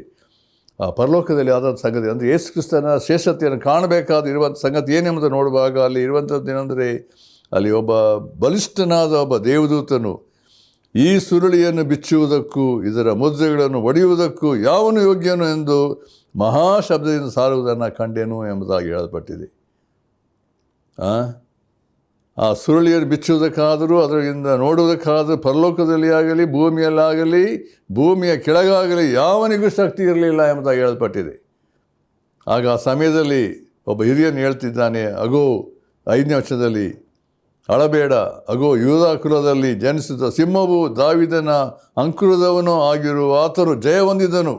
ಆ ಪರಲೋಕದಲ್ಲಿ ಆದಂಥ ಸಂಗತಿ ಅಂದರೆ ಯೇಸು ಕ್ರಿಸ್ತನ ಶ್ರೇಷ್ಠತೆಯನ್ನು ಕಾಣಬೇಕಾದ ಇರುವಂಥ ಸಂಗತಿ ಏನೆಂಬುದನ್ನು ನೋಡುವಾಗ ಅಲ್ಲಿ ಇರುವಂಥದ್ದು ಏನಂದರೆ, ಅಲ್ಲಿ ಒಬ್ಬ ಬಲಿಷ್ಠನಾದ ಒಬ್ಬ ದೇವದೂತನು, ಈ ಸುರುಳಿಯನ್ನು ಬಿಚ್ಚುವುದಕ್ಕೂ ಇದರ ಮುದ್ರೆಗಳನ್ನು ಒಡೆಯುವುದಕ್ಕೂ ಯಾವನು ಯೋಗ್ಯನು ಎಂದು ಮಹಾಶಬ್ದದಿಂದ ಸಾರುವುದನ್ನು ಕಂಡೆನು ಎಂಬುದಾಗಿ ಹೇಳಲ್ಪಟ್ಟಿದೆ. ಆ ಸುರುಳಿಯನ್ನು ಬಿಚ್ಚುವುದಕ್ಕಾದರೂ, ಅದರಿಂದ ನೋಡುವುದಕ್ಕಾದರೂ ಪರಲೋಕದಲ್ಲಿ ಆಗಲಿ ಭೂಮಿಯಲ್ಲಾಗಲಿ ಭೂಮಿಯ ಕೆಳಗಾಗಲಿ ಯಾವನಿಗೂ ಶಕ್ತಿ ಇರಲಿಲ್ಲ ಎಂಬುದಾಗಿ ಹೇಳಲ್ಪಟ್ಟಿದೆ. ಆಗ ಆ ಸಮಯದಲ್ಲಿ ಒಬ್ಬ ಹಿರಿಯನು ಹೇಳ್ತಿದ್ದಾನೆ, ಅಗೋ 5ನೇ ವಚನದಲ್ಲಿ, ಅಳಬೇಡ, ಅಗೋ ಯೂದ ಕುಲದಲ್ಲಿ ಜನಿಸಿದ ಸಿಂಹವು ದಾವೀದನ ಅಂಕುರದವನು ಆಗಿರುವ ಆತನು ಜಯ ಹೊಂದಿದನು.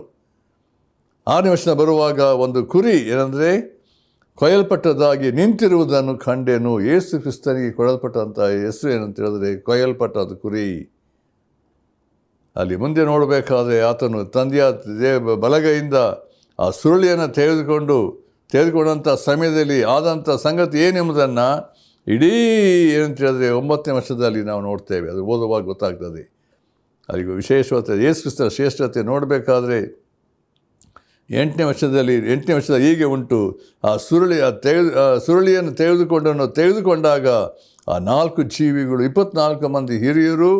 6ನೇ ವಚನ ಬರುವಾಗ ಒಂದು ಕುರಿ ಏನಂದರೆ ಕೊಯ್ಯಲ್ಪಟ್ಟದಾಗಿ ನಿಂತಿರುವುದನ್ನು ಕಂಡೆನು. ಯೇಸು ಕ್ರಿಸ್ತನಿಗೆ ಕೊಡಲ್ಪಟ್ಟಂಥ ಹೆಸರು ಏನಂತ ಹೇಳಿದ್ರೆ ಕೊಯ್ಯಲ್ಪಟ್ಟದ ಕುರಿ. ಅಲ್ಲಿ ಮುಂದೆ ನೋಡಬೇಕಾದ್ರೆ ಆತನು ತಂದೆಯ ಬಲಗೈಯಿಂದ ಆ ಸುರುಳಿಯನ್ನು ತೆಗೆದುಕೊಂಡಂಥ ಸಮಯದಲ್ಲಿ ಆದಂಥ ಸಂಗತಿ ಏನೆಂಬುದನ್ನು ಇಡೀ ಏನಂತ ಹೇಳಿದ್ರೆ 9ನೇ ವರ್ಷದಲ್ಲಿ ನಾವು ನೋಡ್ತೇವೆ. ಅದು ಓದುವಾಗ ಗೊತ್ತಾಗ್ತದೆ. ಅಲ್ಲಿಗೂ ವಿಶೇಷವಾದ ಯೇಸು ಕ್ರಿಸ್ತನ ಶ್ರೇಷ್ಠತೆ ನೋಡಬೇಕಾದ್ರೆ 8ನೇ ವರ್ಷದ ಹೀಗೆ ಉಂಟು. ಆ ಸುರುಳಿಯನ್ನು ತೆಗೆದುಕೊಂಡಾಗ ಆ 4 ಜೀವಿಗಳು 24 ಮಂದಿ ಹಿರಿಯರು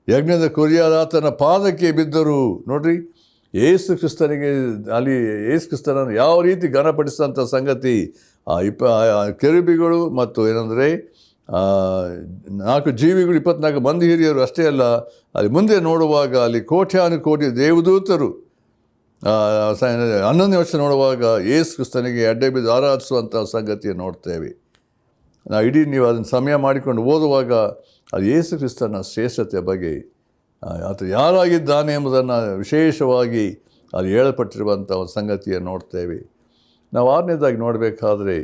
ಯಜ್ಞದ ಕುರಿಯಾದಾತನ ಪಾದಕ್ಕೆ ಬಿದ್ದರು. ನೋಡ್ರಿ, ಯೇಸು ಕ್ರಿಸ್ತನಿಗೆ ಅಲ್ಲಿ ಯೇಸು ಕ್ರಿಸ್ತನನ್ನು ಯಾವ ರೀತಿ ಘನಪಡಿಸಿದಂಥ ಸಂಗತಿ. ಆ ಕೆರೂಬಿಗಳು ಮತ್ತು ಏನಂದರೆ 4 ಜೀವಿಗಳು 24 ಮಂದಿ ಹಿರಿಯರು ಅಷ್ಟೇ ಅಲ್ಲ, ಅಲ್ಲಿ ಮುಂದೆ ನೋಡುವಾಗ ಅಲ್ಲಿ ಕೋಟ್ಯಾನುಕೋಟಿ ದೇವದೂತರು 11ನೇ ವರ್ಷ ನೋಡುವಾಗ ಯೇಸು ಕ್ರಿಸ್ತನಿಗೆ ಅಡ್ಡೆ ಬಿದ್ದು ಆರಾಧಿಸುವಂಥ ಸಂಗತಿಯನ್ನು ನೋಡ್ತೇವೆ. ನೀವು ಅದನ್ನು ಸಮಯ ಮಾಡಿಕೊಂಡು ಓದುವಾಗ ಅದು ಯೇಸು ಕ್ರಿಸ್ತನ ಶ್ರೇಷ್ಠತೆಯ ಬಗ್ಗೆ ಆತ ಯಾರಾಗಿದ್ದಾನೆ ಎಂಬುದನ್ನು ವಿಶೇಷವಾಗಿ ಅದು ಹೇಳಲ್ಪಟ್ಟಿರುವಂಥ ಒಂದು ಸಂಗತಿಯನ್ನು ನೋಡ್ತೇವೆ. ನಾವು 6ನೇದಾಗಿ ನೋಡಬೇಕಾದ್ರೆ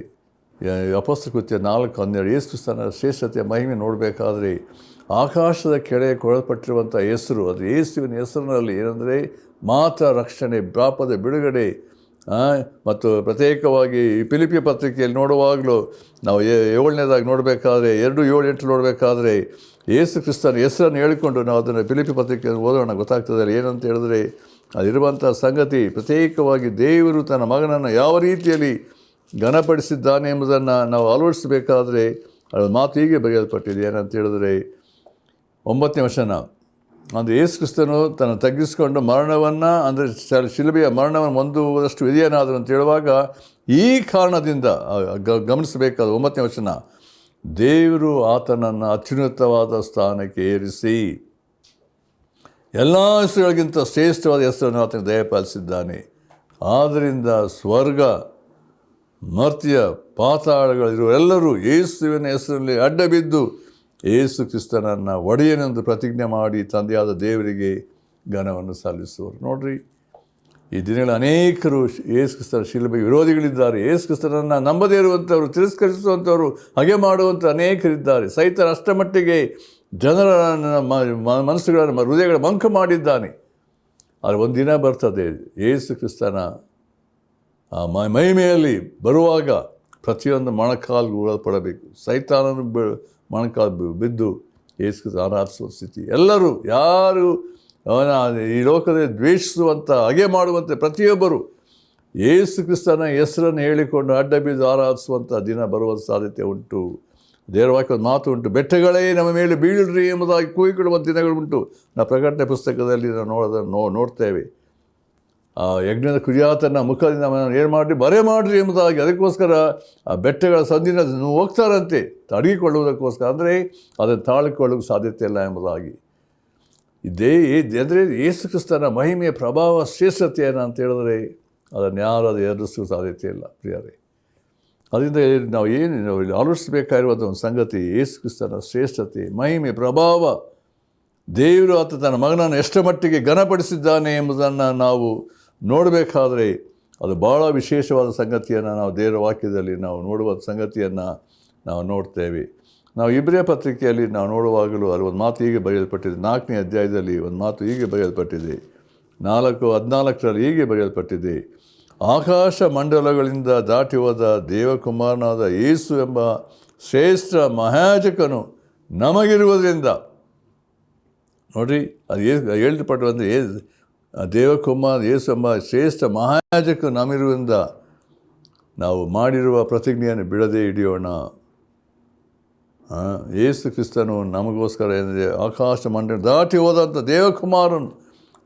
ಅಪೊಸ್ತಲ ಕೃತ್ಯ 4:12 ಯೇಸು ಕ್ರಿಸ್ತನ ಶ್ರೇಷ್ಠತೆಯ ಮಹಿಮೆ ನೋಡಬೇಕಾದ್ರೆ ಆಕಾಶದ ಕೆಳಗೆ ಕೊಡಲ್ಪಟ್ಟಿರುವಂಥ ಹೆಸರು, ಅದು ಯೇಸುವಿನ ಹೆಸರಿನಲ್ಲಿ ಏನಂದರೆ ಮಾತ್ರ ರಕ್ಷಣೆ, ಪಾಪದ ಬಿಡುಗಡೆ. ಮತ್ತು ಪ್ರತ್ಯೇಕವಾಗಿ ಈ ಫಿಲಿಪ್ಪಿ ಪತ್ರಿಕೆಯಲ್ಲಿ ನೋಡುವಾಗಲೂ ನಾವು 7ನೇದಾಗಿ ನೋಡಬೇಕಾದ್ರೆ 2:7-8 ನೋಡಬೇಕಾದ್ರೆ ಯೇಸು ಕ್ರಿಸ್ತನ ಹೆಸರನ್ನು ಹೇಳಿಕೊಂಡು ನಾವು ಅದನ್ನು ಫಿಲಿಪ್ಪಿ ಪತ್ರಿಕೆಯನ್ನು ಓದೋಣ, ಗೊತ್ತಾಗ್ತದೆ ಏನಂತ ಹೇಳಿದ್ರೆ ಅಲ್ಲಿರುವಂಥ ಸಂಗತಿ ಪ್ರತ್ಯೇಕವಾಗಿ ದೇವರು ತನ್ನ ಮಗನನ್ನು ಯಾವ ರೀತಿಯಲ್ಲಿ ಘನಪಡಿಸಿದ್ದಾನೆ ಎಂಬುದನ್ನು ನಾವು ಅಳವಡಿಸಬೇಕಾದ್ರೆ ಅದರ ಮಾತು ಹೀಗೆ ಬರೆಯಲ್ಪಟ್ಟಿದೆ. ಏನಂತ ಹೇಳಿದ್ರೆ 9ನೇ ವಚನ, ಅಂದರೆ ಯೇಸು ಕ್ರಿಸ್ತನು ತನ್ನ ತಗ್ಗಿಸಿಕೊಂಡು ಮರಣವನ್ನು ಅಂದರೆ ಶಿಲುಬೆಯ ಮರಣವನ್ನು ಹೊಂದುವುದಷ್ಟು ವಿಧಿಯನಾದರು ಅಂತ ಹೇಳುವಾಗ ಈ ಕಾರಣದಿಂದ ಗಮನಿಸಬೇಕಾದ 9ನೇ ವಚನ, ದೇವರು ಆತನನ್ನು ಅತ್ಯುನ್ನತವಾದ ಸ್ಥಾನಕ್ಕೆ ಏರಿಸಿ ಎಲ್ಲ ಹೆಸರುಗಳಿಗಿಂತ ಶ್ರೇಷ್ಠವಾದ ಹೆಸರನ್ನು ಆತನಿಗೆ ದಯಪಾಲಿಸಿದ್ದಾನೆ. ಆದ್ದರಿಂದ ಸ್ವರ್ಗ, ಮರ್ತ್ಯ, ಪಾತಾಳಗಳಿರುವರೆಲ್ಲರೂ ಯೇಸುವಿನ ಹೆಸರಲ್ಲಿ ಅಡ್ಡಬಿದ್ದು ಯೇಸು ಕ್ರಿಸ್ತನನ್ನು ಒಡೆಯನೆಂದು ಪ್ರತಿಜ್ಞೆ ಮಾಡಿ ತಂದೆಯಾದ ದೇವರಿಗೆ ಘನವನ್ನು ಸಲ್ಲಿಸುವರು. ನೋಡ್ರಿ, ಈ ದಿನಗಳ ಅನೇಕರು ಯೇಸು ಕ್ರಿಸ್ತನ ಶಿಲುಬೆಗೆ ವಿರೋಧಿಗಳಿದ್ದಾರೆ. ಯೇಸು ಕ್ರಿಸ್ತನನ್ನು ನಂಬದೇ ಇರುವಂಥವರು, ತಿರಸ್ಕರಿಸುವಂಥವರು, ಹಾಗೆ ಮಾಡುವಂಥ ಅನೇಕರಿದ್ದಾರೆ. ಸೈತನ ಅಷ್ಟಮಟ್ಟಿಗೆ ಜನರ ಮನಸ್ಸುಗಳನ್ನು, ಹೃದಯಗಳ ಮಂಕ ಮಾಡಿದ್ದಾನೆ. ಆದರೆ ಒಂದು ದಿನ ಬರ್ತದೆ, ಯೇಸು ಕ್ರಿಸ್ತನ ಆ ಮಹಿಮೆಯಲ್ಲಿ ಬರುವಾಗ ಪ್ರತಿಯೊಂದು ಮೊಣಕಾಲು ಉಳಲ್ಪಡಬೇಕು. ಸೈತಾನನು ಮೊಣಕಾಲು ಬಿದ್ದು ಯೇಸು ಕ್ರಿಸ್ತ ಆರಾಧಿಸುವ ಸ್ಥಿತಿ. ಎಲ್ಲರೂ ಯಾರು ಅವನ ಈ ಲೋಕದಲ್ಲಿ ದ್ವೇಷಿಸುವಂಥ, ಹಾಗೆ ಮಾಡುವಂತೆ ಪ್ರತಿಯೊಬ್ಬರು ಯೇಸು ಕ್ರಿಸ್ತನ ಹೆಸರನ್ನು ಹೇಳಿಕೊಂಡು ಅಡ್ಡ ಬಿದ್ದು ಆರಾಧಿಸುವಂಥ ದಿನ ಬರುವ ಸಾಧ್ಯತೆ ಉಂಟು. ದೇವರ ವಾಕ್ಯದ ಮಾತು ಉಂಟು, ಬೆಟ್ಟಗಳೇ ನಮ್ಮ ಮೇಲೆ ಬೀಳ್ರಿ ಎಂಬುದಾಗಿ ಕೂಗಿಕೊಳ್ಳುವ ದಿನಗಳು ಉಂಟು. ನಾವು ಪ್ರಕಟಣೆ ಪುಸ್ತಕದಲ್ಲಿ ನಾವು ನೋಡ್ತೇವೆ. ಆ ಯಜ್ಞದ ಕುರಿಯಾತನ ಮುಖದಿಂದ ಏನು ಮಾಡಿರಿ, ಬರೆ ಮಾಡಿರಿ ಎಂಬುದಾಗಿ. ಅದಕ್ಕೋಸ್ಕರ ಆ ಬೆಟ್ಟಗಳ ಸಂದಿನ ಹೋಗ್ತಾರಂತೆ ಅಡಗಿಕೊಳ್ಳುವುದಕ್ಕೋಸ್ಕರ, ಅಂದರೆ ಅದನ್ನು ತಾಳಿಕೊಳ್ಳೋಕ್ಕೆ ಸಾಧ್ಯತೆ ಇಲ್ಲ ಎಂಬುದಾಗಿ. ಅಂದರೆ ಯೇಸು ಕ್ರಿಸ್ತನ ಮಹಿಮೆಯ ಪ್ರಭಾವ ಶ್ರೇಷ್ಠತೆಯನ್ನು ಅಂತ ಹೇಳಿದ್ರೆ ಅದನ್ನು ಯಾರು ಅದು ಎದುರಿಸುವ ಸಾಧ್ಯತೆ ಇಲ್ಲ ಪ್ರಿಯರೇ. ಅದರಿಂದ ನಾವು ಇಲ್ಲಿ ಆಲೋಚಿಸಬೇಕಾಗಿರುವಂಥ ಒಂದು ಸಂಗತಿ, ಯೇಸು ಕ್ರಿಸ್ತನ ಶ್ರೇಷ್ಠತೆ, ಮಹಿಮೆ, ಪ್ರಭಾವ, ದೇವರು ಆತ ತನ್ನ ಮಗನನ್ನು ಎಷ್ಟು ಮಟ್ಟಿಗೆ ಘನಪಡಿಸಿದ್ದಾನೆ ಎಂಬುದನ್ನು ನಾವು ನೋಡಬೇಕಾದ್ರೆ ಅದು ಭಾಳ ವಿಶೇಷವಾದ ಸಂಗತಿಯನ್ನು ನಾವು ದೇವರ ವಾಕ್ಯದಲ್ಲಿ ನಾವು ನೋಡುವ ಸಂಗತಿಯನ್ನು ನಾವು ನೋಡ್ತೇವೆ. ನಾವು ಇಬ್ರಿಯ ಪತ್ರಿಕೆಯಲ್ಲಿ ನಾವು ನೋಡುವಾಗಲೂ ಅಲ್ಲಿ ಒಂದು ಮಾತು ಹೀಗೆ ಬರೆಯಲ್ಪಟ್ಟಿದೆ. 4ನೇ ಅಧ್ಯಾಯದಲ್ಲಿ ಒಂದು ಮಾತು ಹೀಗೆ ಬರೆಯಲ್ಪಟ್ಟಿದೆ. 4:14 ಹೀಗೆ ಬರೆಯಲ್ಪಟ್ಟಿದೆ, ಆಕಾಶ ಮಂಡಲಗಳಿಂದ ದಾಟಿ ಹೋದ ದೇವಕುಮಾರನಾದ ಯೇಸು ಎಂಬ ಶ್ರೇಷ್ಠ ಮಹಾಯಾಜಕನು ನಮಗಿರುವುದರಿಂದ. ನೋಡಿರಿ, ಅದು ಹೇಳ್ಪಟ್ಟುವಂತೆ ದೇವಕುಮಾರ ಯೇಸು ಎಂಬ ಶ್ರೇಷ್ಠ ಮಹಾಯಾಜಕ ನಮಗಿರುವುದರಿಂದ ನಾವು ಮಾಡಿರುವ ಪ್ರತಿಜ್ಞೆಯನ್ನು ಬಿಡದೆ ಹಿಡಿಯೋಣ. ಯೇಸು ಕ್ರಿಸ್ತನು ನಮಗೋಸ್ಕರ ಏನಿದೆ, ಆಕಾಶ ಮಂಡಲ ದಾಟಿ ಹೋದಂಥ ದೇವಕುಮಾರನು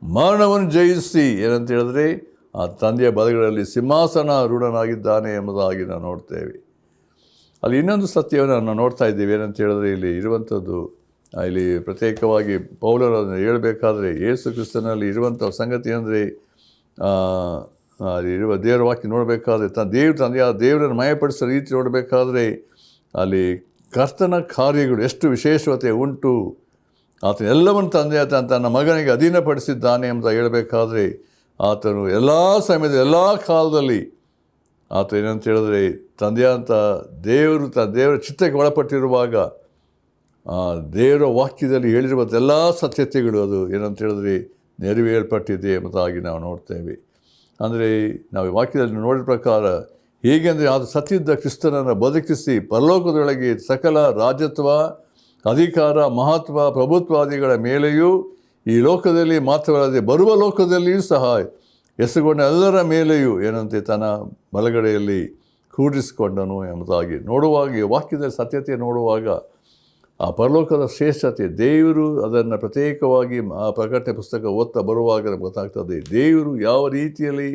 ಮರಣವನ್ನು ಜಯಿಸಿ ಏನಂತ ಹೇಳಿದ್ರೆ ಆ ತಂದೆಯ ಬಲಗಳಲ್ಲಿ ಸಿಂಹಾಸನ ರೂಢನಾಗಿದ್ದಾನೆ ಎಂಬುದಾಗಿ ನಾವು ನೋಡ್ತೇವೆ. ಅಲ್ಲಿ ಇನ್ನೊಂದು ಸತ್ಯವನ್ನು ನಾವು ನೋಡ್ತಾ ಇದ್ದೀವಿ. ಏನಂತ ಹೇಳಿದ್ರೆ ಇಲ್ಲಿ ಇರುವಂಥದ್ದು, ಇಲ್ಲಿ ಪ್ರತ್ಯೇಕವಾಗಿ ಪೌಲರನ್ನು ಹೇಳಬೇಕಾದ್ರೆ ಯೇಸು ಕ್ರಿಸ್ತನಲ್ಲಿ ಇರುವಂಥ ಸಂಗತಿ ಅಂದರೆ ಅಲ್ಲಿ ಇರುವ ದೇವರ ವಾಕ್ಯ ನೋಡಬೇಕಾದ್ರೆ ತಂದೆಯ ದೇವರನ್ನು ಮಯಪಡಿಸೋ ರೀತಿ ನೋಡಬೇಕಾದ್ರೆ ಅಲ್ಲಿ ಕರ್ತನ ಕಾರ್ಯಗಳು ಎಷ್ಟು ವಿಶೇಷತೆ ಉಂಟು, ಆತನು ಎಲ್ಲವನ್ನು ತನ್ನ ಮಗನಿಗೆ ಅಧೀನಪಡಿಸಿದ್ದಾನೆ ಅಂತ ಹೇಳಬೇಕಾದ್ರೆ ಆತನು ಎಲ್ಲ ಸಮಯದಲ್ಲಿ ಎಲ್ಲ ಕಾಲದಲ್ಲಿ ಆತ ಏನಂತ ಹೇಳಿದ್ರೆ ತಂದೆಯಂಥ ದೇವರ ಚಿತ್ತಕ್ಕೆ ಒಳಪಟ್ಟಿರುವಾಗ ದೇವರ ವಾಕ್ಯದಲ್ಲಿ ಹೇಳಿರುವಂಥ ಸತ್ಯತೆಗಳು ಅದು ಏನಂತ ಹೇಳಿದ್ರೆ ನೆರವೇರ್ಪಟ್ಟಿದೆ ಎಂಬುದಾಗಿ ನಾವು ನೋಡ್ತೇವೆ. ಅಂದರೆ ನಾವು ವಾಕ್ಯದಲ್ಲಿ ನೋಡಿದ ಪ್ರಕಾರ ಹೇಗೆಂದರೆ ಆತ ಸತ್ಯದ ಕ್ರಿಸ್ತನನ್ನು ಬದುಕಿಸಿ ಪರಲೋಕದೊಳಗೆ ಸಕಲ ರಾಜ್ಯತ್ವ, ಅಧಿಕಾರ, ಮಹತ್ವ, ಪ್ರಭುತ್ವಾದಿಗಳ ಮೇಲೆಯೂ ಈ ಲೋಕದಲ್ಲಿ ಮಾತ್ರವಲ್ಲದೆ ಬರುವ ಲೋಕದಲ್ಲಿಯೂ ಸಹ ಎಸಗೊಂಡ ಎಲ್ಲರ ಮೇಲೆಯೂ ಏನಂತೆ ತನ್ನ ಬಲಗಡೆಯಲ್ಲಿ ಕೂಡಿಸಿಕೊಂಡನು ಎಂಬುದಾಗಿ ನೋಡುವಾಗ, ಈ ವಾಕ್ಯದ ಸತ್ಯತೆ ನೋಡುವಾಗ ಆ ಪರಲೋಕದ ಶ್ರೇಷ್ಠತೆ ದೇವರು ಅದನ್ನು ಪ್ರತ್ಯೇಕವಾಗಿ ಆ ಪ್ರಕಟಣೆ ಪುಸ್ತಕ ಓದ್ತಾ ಬರುವಾಗ ಗೊತ್ತಾಗ್ತದೆ. ದೇವರು ಯಾವ ರೀತಿಯಲ್ಲಿ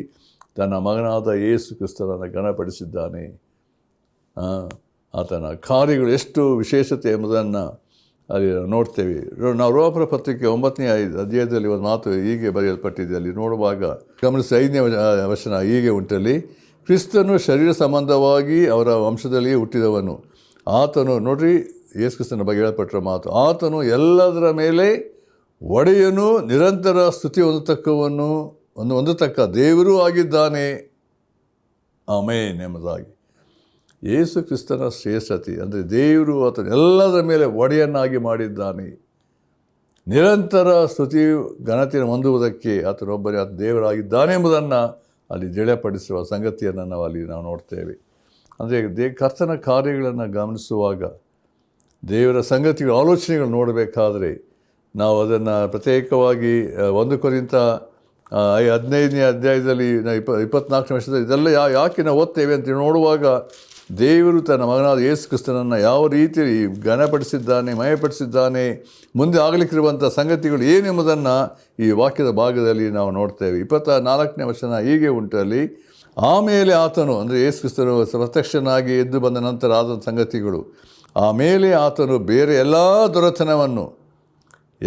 ತನ್ನ ಮಗನಾದ ಯೇಸು ಕ್ರಿಸ್ತನನ್ನು ಘನಪಡಿಸಿದ್ದಾನೆ, ಆತನ ಕಾರ್ಯಗಳು ಎಷ್ಟು ವಿಶೇಷತೆ ಎಂಬುದನ್ನು ಅಲ್ಲಿ ನೋಡ್ತೇವೆ. ನಾವು ರೋಮಪುರ ಪತ್ರಿಕೆ 9ನೇ ಅಧ್ಯಾಯದಲ್ಲಿ ಒಂದು ಮಾತು ಹೀಗೆ ಬರೆಯಲ್ಪಟ್ಟಿದೆ. ಅಲ್ಲಿ ನೋಡುವಾಗ ಗಮನಿಸಿ 5ನೇ ವಚನ ಹೀಗೆ ಉಂಟಲ್ಲಿ, ಕ್ರಿಸ್ತನು ಶರೀರ ಸಂಬಂಧವಾಗಿ ಅವರ ವಂಶದಲ್ಲಿಯೇ ಹುಟ್ಟಿದವನು. ಆತನು ನೋಡ್ರಿ, ಯೇಸು ಕ್ರಿಸ್ತನ ಬಗ್ಗೆ ಹೇಳಲ್ಪಟ್ಟಿರೋ ಮಾತು, ಆತನು ಎಲ್ಲದರ ಮೇಲೆ ಒಡೆಯನು, ನಿರಂತರ ಸ್ತುತಿ ಹೊಂದತಕ್ಕ ದೇವರೂ ಆಗಿದ್ದಾನೆ. ಆಮೇನ್ ಎಂಬುದಾಗಿ ಯೇಸು ಕ್ರಿಸ್ತನ ಶ್ರೇಷ್ಠತೆ ಅಂದರೆ ದೇವರು ಆತನು ಎಲ್ಲದರ ಮೇಲೆ ಒಡೆಯನ್ನಾಗಿ ಮಾಡಿದ್ದಾನೆ. ನಿರಂತರ ಸ್ತುತಿ ಘನತೆಯನ್ನು ಹೊಂದುವುದಕ್ಕೆ ಆತನೊಬ್ಬನೇ ಆತ ದೇವರಾಗಿದ್ದಾನೆ ಎಂಬುದನ್ನು ಅಲ್ಲಿ ತಿಳಿಯಪಡಿಸುವ ಸಂಗತಿಯನ್ನು ನಾವು ನೋಡ್ತೇವೆ. ಅಂದರೆ ಕರ್ತನ ಕಾರ್ಯಗಳನ್ನು ಗಮನಿಸುವಾಗ ದೇವರ ಸಂಗತಿಗಳ ಆಲೋಚನೆಗಳು ನೋಡಬೇಕಾದ್ರೆ ನಾವು ಅದನ್ನು ಪ್ರತ್ಯೇಕವಾಗಿ 1 ಕೊರಿಂಥ 15ನೇ ಅಧ್ಯಾಯದಲ್ಲಿ 24ನೇ ವರ್ಷದಲ್ಲಿ ಇದೆಲ್ಲ ಯಾಕೆ ನಾವು ಓದ್ತೇವೆ ಅಂತ ನೋಡುವಾಗ ದೇವರು ತನ್ನ ಮಗನಾದ ಯೇಸು ಕ್ರಿಸ್ತನನ್ನು ಯಾವ ರೀತಿ ಘನಪಡಿಸಿದ್ದಾನೆ, ಮಯಪಡಿಸಿದ್ದಾನೆ, ಮುಂದೆ ಆಗಲಿಕ್ಕಿರುವಂಥ ಸಂಗತಿಗಳು ಏನೆಂಬುದನ್ನು ಈ ವಾಕ್ಯದ ಭಾಗದಲ್ಲಿ ನಾವು ನೋಡ್ತೇವೆ. 24ನೇ ವಚನ ಹೀಗೆ ಉಂಟಲ್ಲಿ, ಆಮೇಲೆ ಆತನು ಅಂದರೆ ಯೇಸು ಕ್ರಿಸ್ತನು ಪ್ರತ್ಯಕ್ಷನಾಗಿ ಎದ್ದು ಬಂದ ನಂತರ ಆದ ಸಂಗತಿಗಳು, ಆಮೇಲೆ ಆತನು ಬೇರೆ ಎಲ್ಲ ದೊರೆತನವನ್ನು,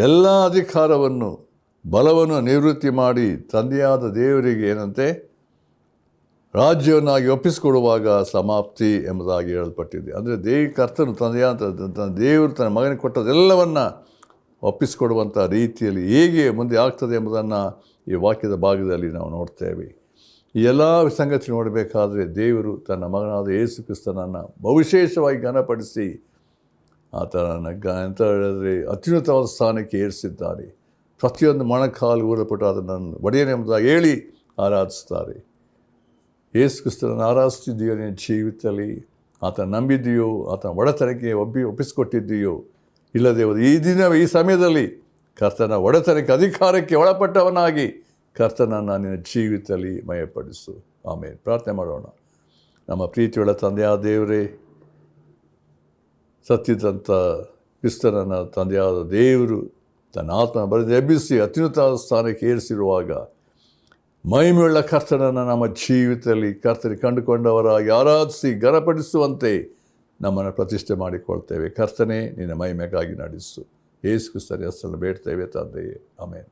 ಎಲ್ಲ ಅಧಿಕಾರವನ್ನು, ಬಲವನ್ನು ನಿವೃತ್ತಿ ಮಾಡಿ ತಂದೆಯಾದ ದೇವರಿಗೆ ಏನಂತೆ ರಾಜ್ಯವನ್ನಾಗಿ ಒಪ್ಪಿಸಿಕೊಡುವಾಗ ಸಮಾಪ್ತಿ ಎಂಬುದಾಗಿ ಹೇಳಲ್ಪಟ್ಟಿದೆ. ಅಂದರೆ ಕರ್ತನು ತನ್ನ ದೇವರು ತನ್ನ ಮಗನಿಗೆ ಕೊಟ್ಟದೆಲ್ಲವನ್ನು ಒಪ್ಪಿಸಿಕೊಡುವಂಥ ರೀತಿಯಲ್ಲಿ ಹೇಗೆ ಮುಂದೆ ಆಗ್ತದೆ ಎಂಬುದನ್ನು ಈ ವಾಕ್ಯದ ಭಾಗದಲ್ಲಿ ನಾವು ನೋಡ್ತೇವೆ. ಈ ಎಲ್ಲ ಸಂಗತಿ ನೋಡಬೇಕಾದ್ರೆ ದೇವರು ತನ್ನ ಮಗನಾದ ಯೇಸು ಕ್ರಿಸ್ತನನ್ನು ಬಹುವಿಶೇಷವಾಗಿ ಘನಪಡಿಸಿ ಆತನನ್ನು ಎಂತ ಹೇಳಿದ್ರೆ ಅತ್ಯುನ್ನತವಾದ ಸ್ಥಾನಕ್ಕೆ ಏರಿಸಿದ್ದಾರೆ. ಪ್ರತಿಯೊಂದು ಮೊಣಕಾಲು ಊರಪಟ್ಟು ಅದನ್ನು ಒಡೆಯನೆಂಬುದಾಗಿ ಹೇಳಿ ಆರಾಧಿಸ್ತಾರೆ. ಯೇಸು ಕ್ರಿಸ್ತನನ್ನು ಆರಾಧಿಸ್ತಿದ್ದೀಯೋ ನಿನ್ನ ಜೀವಿತದಲ್ಲಿ, ಆತನ ನಂಬಿದ್ದೀಯೋ, ಆತನ ಒಡೆತನಕ್ಕೆ ಒಪ್ಪಿಸಿಕೊಟ್ಟಿದ್ದೀಯೋ, ಇಲ್ಲದೆ ಈ ದಿನವೇ ಈ ಸಮಯದಲ್ಲಿ ಕರ್ತನ ಒಡೆತನಕ್ಕೆ ಅಧಿಕಾರಕ್ಕೆ ಒಳಪಟ್ಟವನಾಗಿ ಕರ್ತನನ್ನು ನಿನ್ನ ಜೀವಿತದಲ್ಲಿ ಮಯಪಡಿಸು. ಆಮೇಲೆ ಪ್ರಾರ್ಥನೆ ಮಾಡೋಣ. ನಮ್ಮ ಪ್ರೀತಿಯುಳ್ಳ ತಂದೆಯಾದ ದೇವರೇ, ಸತ್ಯದಂಥ ಕ್ರಿಸ್ತನನ್ನು ತಂದೆಯಾದ ದೇವರು ತನ್ನ ಆತ್ಮ ಬರೆದು ಎಬ್ಬಿಸಿ ಅತ್ಯುನ್ನತ ಸ್ಥಾನಕ್ಕೆ ಏರಿಸಿರುವಾಗ ಮಹಿಮೆಯುಳ್ಳ ಕರ್ತನನ್ನು ನಮ್ಮ ಜೀವಿತದಲ್ಲಿ ಕರ್ತನಿಗೆ ಕಂಡುಕೊಂಡವರಾಗಿ ಆರಾಧಿಸಿ ಘನಪಡಿಸುವಂತೆ ನಮ್ಮನ್ನು ಪ್ರತಿಷ್ಠೆ ಮಾಡಿಕೊಳ್ತೇವೆ. ಕರ್ತನೇ, ನಿನ್ನ ಮಹಿಮೆಗಾಗಿ ನಡೆಸು. ಯೇಸು ಕ್ರಿಸ್ತನ ಹೆಸರನ್ನು ಬೇಡ್ತೇವೆ ತಂದೆಯೇ, ಆಮೇನ್.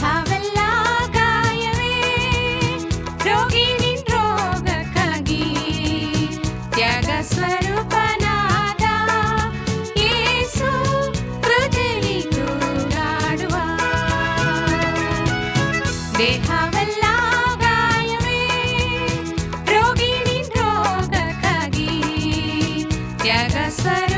ದೇಹವೆಲ್ಲ ಗಾಯವೇ, ರೋಗಿ ನಿನ್ ರೋಗಕ್ಕಾಗಿ ತ್ಯಾಗ ಸ್ವರೂಪನಾದ ಯೇಸು ಕೃಪೆಯಲ್ಲಿ ತೂಗಾಡುವ. ದೇಹವೆಲ್ಲ ಗಾಯವೇ, ರೋಗಿ ನಿನ್ ರೋಗಕ್ಕಾಗಿ ತ್ಯಾಗ ಸ್ವರೂಪನಾದ